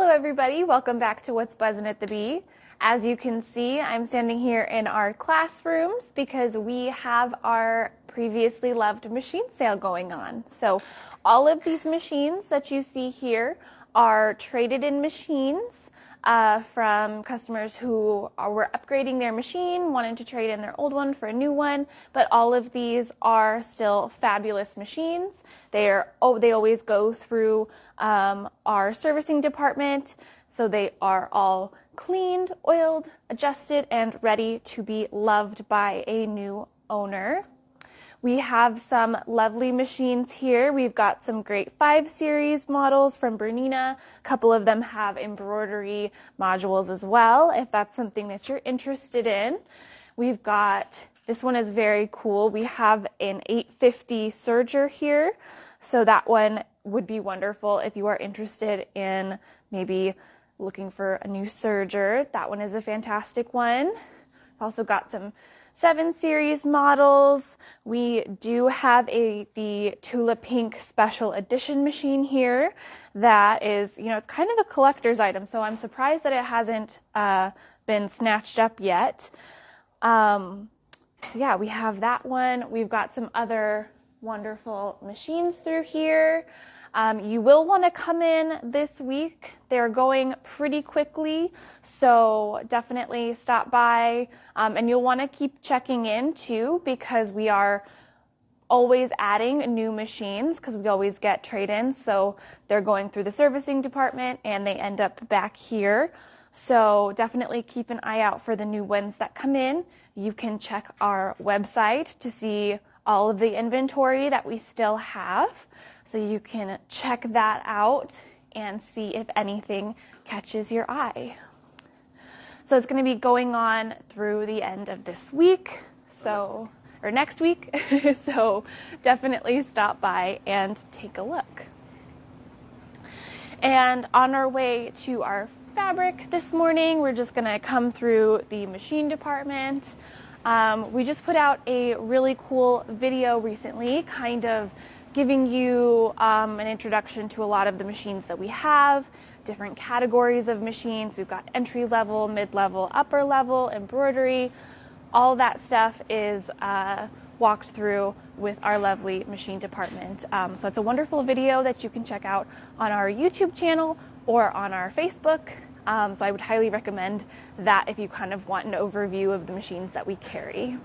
Hello everybody, welcome back to What's Buzzin' at the Bee. As you can see, I'm standing here in our classrooms because we have our previously loved machine sale going on. So all of these machines that you see here are traded in machines from customers who were upgrading their machine, wanted to trade in their old one for a new one, but all of these are still fabulous machines. They always go through our servicing department, so they are all cleaned, oiled, adjusted, and ready to be loved by a new owner. We have some lovely machines here. We've got some great 5 Series models from Bernina. A couple of them have embroidery modules as well, if that's something that you're interested in. We've got, this one is very cool. We have an 850 serger here. So that one would be wonderful if you are interested in maybe looking for a new serger. That one is a fantastic one. We've also got some 7 Series models. We do have the Tula Pink Special Edition machine here that is, it's kind of a collector's item, so I'm surprised that it hasn't been snatched up yet. So yeah, we have that one. We've got some other wonderful machines through here. You will want to come in this week. They're going pretty quickly, so definitely stop by. And you'll want to keep checking in too, because we are always adding new machines because we always get trade-ins. So they're going through the servicing department and they end up back here. So definitely keep an eye out for the new ones that come in. You can check our website to see all of the inventory that we still have. So you can check that out and see if anything catches your eye. So it's going to be going on through the end of this week, or next week. So definitely stop by and take a look. And on our way to our fabric this morning, we're just going to come through the machine department. We just put out a really cool video recently, kind of giving you an introduction to a lot of the machines that we have, different categories of machines. We've got entry level, mid-level, upper level, embroidery. All that stuff is walked through with our lovely machine department. So it's a wonderful video that you can check out on our YouTube channel or on our Facebook. So I would highly recommend that if you kind of want an overview of the machines that we carry.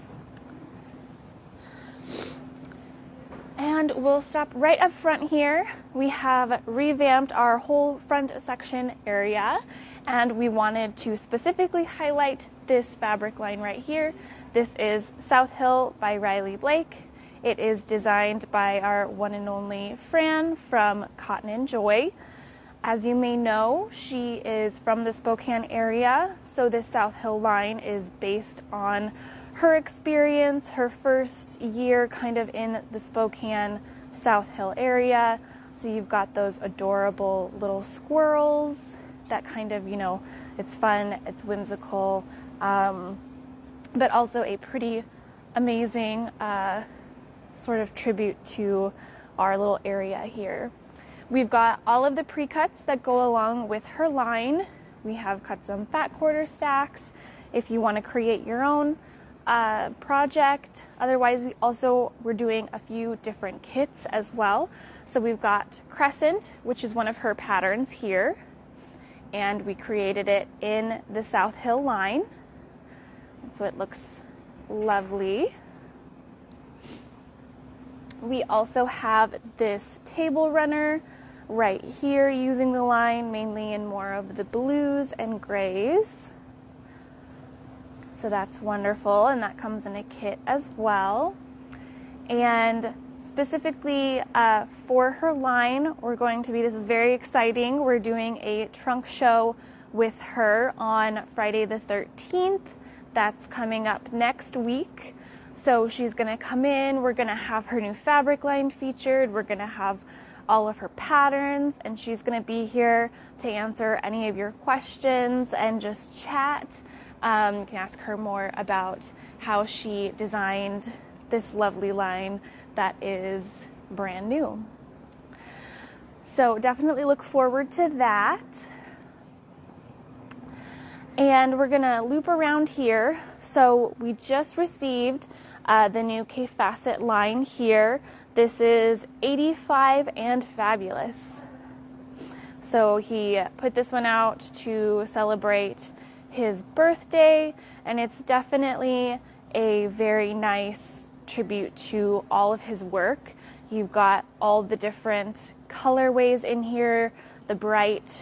And we'll stop right up front here. We have revamped our whole front section area, and we wanted to specifically highlight this fabric line right here. This is South Hill by Riley Blake. It is designed by our one and only Fran from Cotton and Joy. As you may know, she is from the Spokane area, so this South Hill line is based on her experience, her first year kind of in the Spokane South Hill area. So you've got those adorable little squirrels that kind of, it's fun, it's whimsical, but also a pretty amazing sort of tribute to our little area here. We've got all of the pre-cuts that go along with her line. We have cut some fat quarter stacks if you want to create your own project. Otherwise, we're doing a few different kits as well. So we've got Crescent, which is one of her patterns here, and we created it in the South Hill line. And so it looks lovely. We also have this table runner right here using the line mainly in more of the blues and grays. So that's wonderful, and that comes in a kit as well. And specifically for her line, this is very exciting, we're doing a trunk show with her on Friday the 13th. That's coming up next week. So she's going to come in, we're going to have her new fabric line featured, we're going to have all of her patterns, and she's going to be here to answer any of your questions and just chat. You can ask her more about how she designed this lovely line that is brand new. So definitely look forward to that. And we're gonna loop around here. So we just received the new K-Facet line here. This is 85 and Fabulous. So he put this one out to celebrate his birthday, and it's definitely a very nice tribute to all of his work. You've got all the different colorways in here, the bright,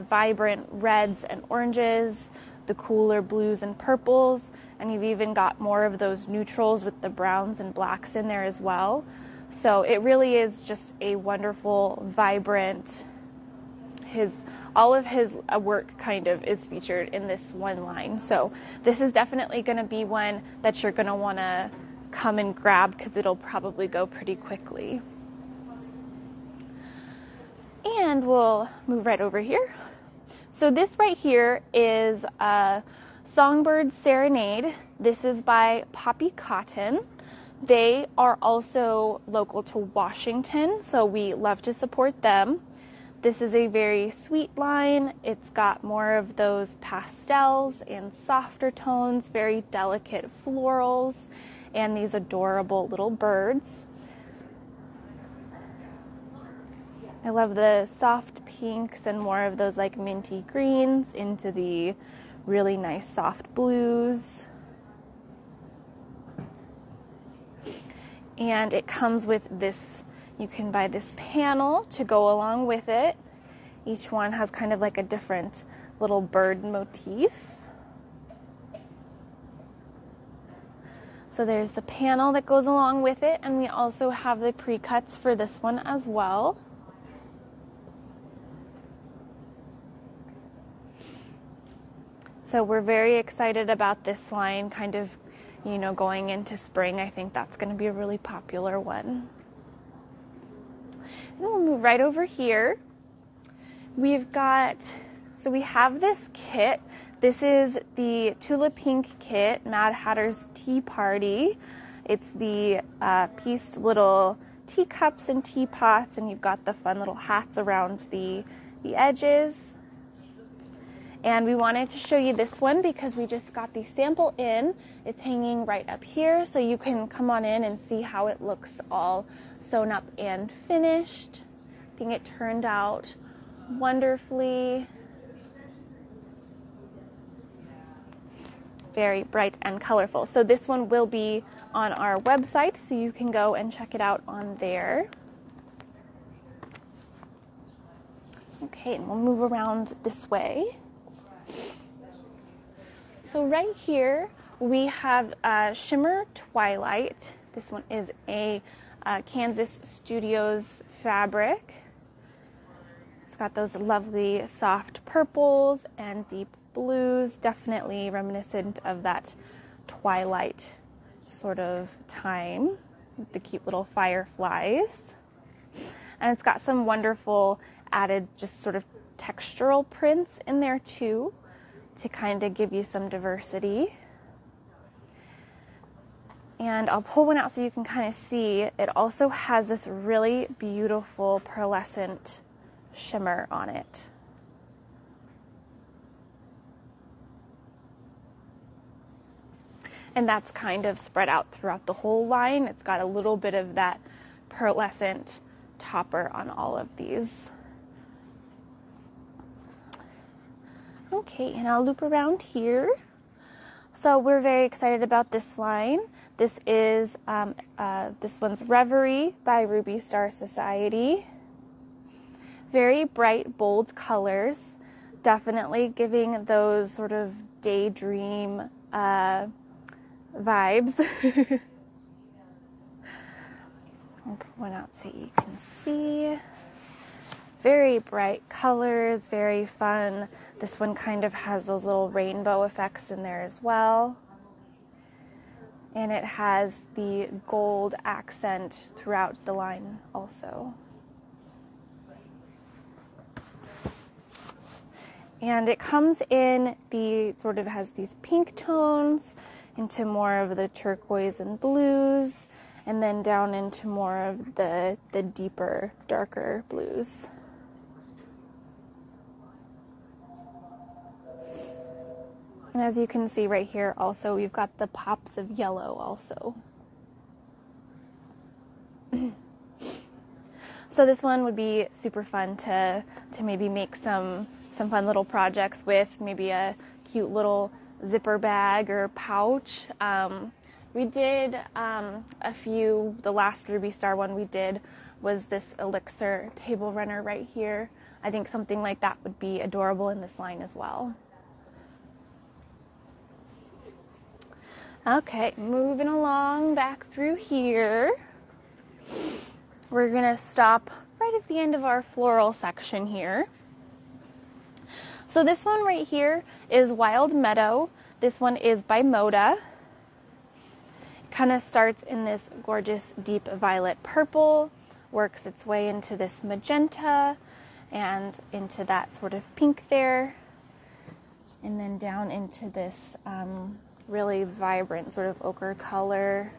vibrant reds and oranges, the cooler blues and purples, and you've even got more of those neutrals with the browns and blacks in there as well. So it really is just a wonderful, vibrant, all of his work kind of is featured in this one line. So this is definitely going to be one that you're going to want to come and grab because it'll probably go pretty quickly. And we'll move right over here. So this right here is a Songbird Serenade. This is by Poppy Cotton. They are also local to Washington, so we love to support them. This is a very sweet line. It's got more of those pastels and softer tones, very delicate florals, and these adorable little birds. I love the soft pinks and more of those like minty greens into the really nice soft blues. And it comes with this, you can buy this panel to go along with it. Each one has kind of like a different little bird motif. So there's the panel that goes along with it, and we also have the pre-cuts for this one as well. So we're very excited about this line, kind of, you know, going into spring. I think that's going to be a really popular one. And we'll move right over here. We've got, so we have this kit. This is the Tulip Pink kit, Mad Hatter's Tea Party. It's the pieced little teacups and teapots, and you've got the fun little hats around the edges. And we wanted to show you this one because we just got the sample in. It's hanging right up here, so you can come on in and see how it looks all sewn up and finished. I think it turned out wonderfully. Very bright and colorful. So this one will be on our website, so you can go and check it out on there. Okay, and we'll move around this way. So right here we have Shimmer Twilight. This one is a Kansas Studios fabric. It's got those lovely soft purples and deep blues, definitely reminiscent of that twilight sort of time with the cute little fireflies. And it's got some wonderful added just sort of textural prints in there too, to kind of give you some diversity. And I'll pull one out so you can kind of see. It also has this really beautiful pearlescent shimmer on it. And that's kind of spread out throughout the whole line. It's got a little bit of that pearlescent topper on all of these. Okay, and I'll loop around here. So we're very excited about this line. This is this one's Reverie by Ruby Star Society. Very bright, bold colors, definitely giving those sort of daydream vibes. I'll put one out so you can see. Very bright colors, very fun. This one kind of has those little rainbow effects in there as well. And it has the gold accent throughout the line also. And it comes in the sort of has these pink tones into more of the turquoise and blues, and then down into more of the deeper, darker blues. And as you can see right here also, we've got the pops of yellow also. So this one would be super fun to maybe make some fun little projects with, maybe a cute little zipper bag or pouch. We did the last Ruby Star one we did was this elixir table runner right here. I think something like that would be adorable in this line as well. Okay, moving along back through here. We're gonna stop right at the end of our floral section here. So this one right here is Wild Meadow. This one is by Moda. It kind of starts in this gorgeous deep violet purple, works its way into this magenta and into that sort of pink there, and then down into this really vibrant sort of ochre color.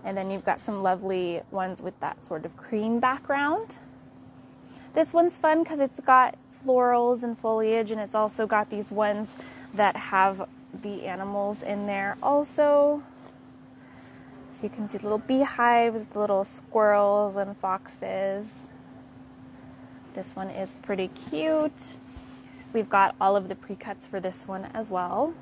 And then you've got some lovely ones with that sort of cream background. This one's fun because it's got florals and foliage, and it's also got these ones that have the animals in there also. So you can see the little beehives, the little squirrels and foxes. This one is pretty cute. We've got all of the pre-cuts for this one as well.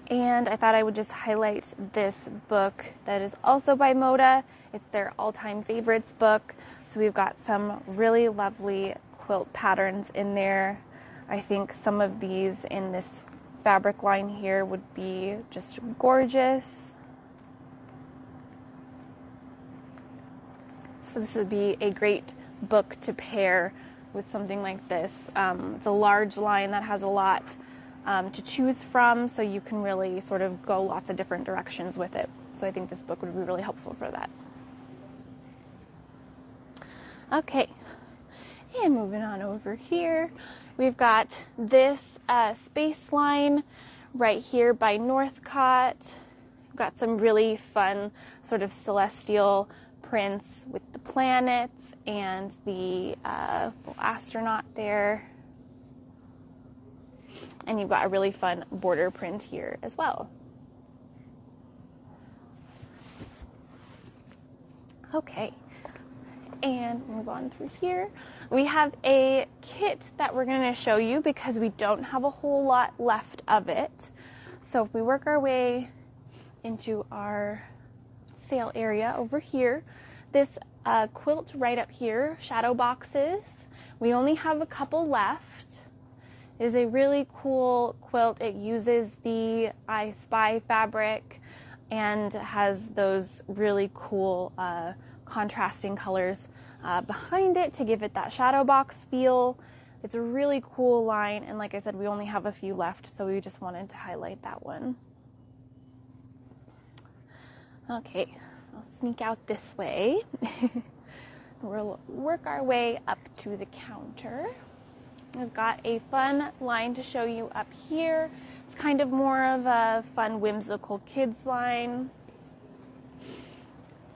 And I thought I would just highlight this book that is also by Moda. It's their all-time favorites book. So we've got some really lovely quilt patterns in there. I think some of these in this fabric line here would be just gorgeous. So this would be a great book to pair with something like this. It's a large line that has a lot to choose from, so you can really sort of go lots of different directions with it. So I think this book would be really helpful for that. Okay, and moving on over here, we've got this space line right here by Northcott. We've got some really fun sort of celestial prints with the planets and the little astronaut there. And you've got a really fun border print here as well. Okay, and move on through here. We have a kit that we're going to show you because we don't have a whole lot left of it. So if we work our way into our sale area over here, this quilt right up here, shadow boxes, we only have a couple left. It is a really cool quilt. It uses the I Spy fabric and has those really cool contrasting colors behind it to give it that shadow box feel. It's a really cool line, and like I said, we only have a few left, so we just wanted to highlight that one. Okay, I'll sneak out this way. We'll work our way up to the counter. I've got a fun line to show you up here. It's kind of more of a fun, whimsical kids line.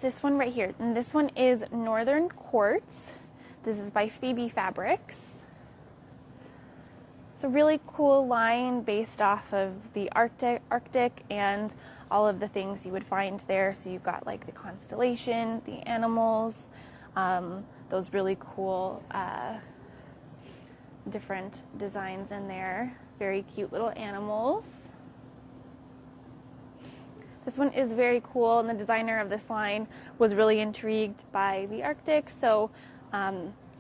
This one right here, and this one is Northern Quartz. This is by Phoebe Fabrics. It's a really cool line based off of the Arctic and all of the things you would find there. So you've got like the constellation, the animals, those really cool different designs in there. Very cute little animals. This one is very cool, and the designer of this line was really intrigued by the Arctic. So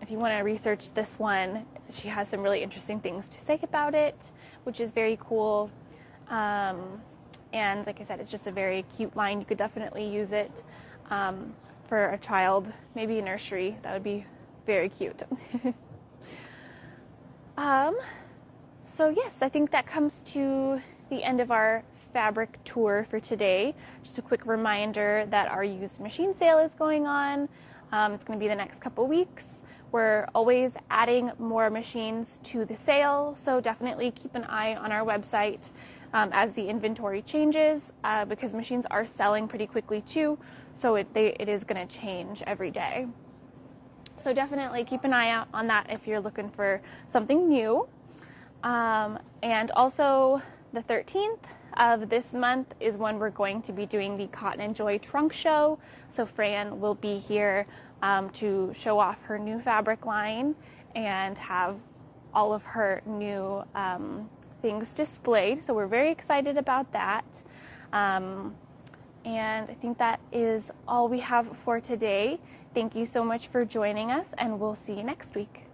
if you want to research this one, she has some really interesting things to say about it, which is very cool. And like I said, it's just a very cute line. You could definitely use it for a child, maybe a nursery. That would be very cute. So yes, I think that comes to the end of our fabric tour for today. Just a quick reminder that our used machine sale is going on. It's going to be the next couple weeks. We're always adding more machines to the sale, so definitely keep an eye on our website as the inventory changes, because machines are selling pretty quickly too, so it is going to change every day. So definitely keep an eye out on that if you're looking for something new. And also the 13th of this month is when we're going to be doing the Cotton and Joy trunk show. So Fran will be here to show off her new fabric line and have all of her new things displayed. So we're very excited about that. And I think that is all we have for today. Thank you so much for joining us, and we'll see you next week.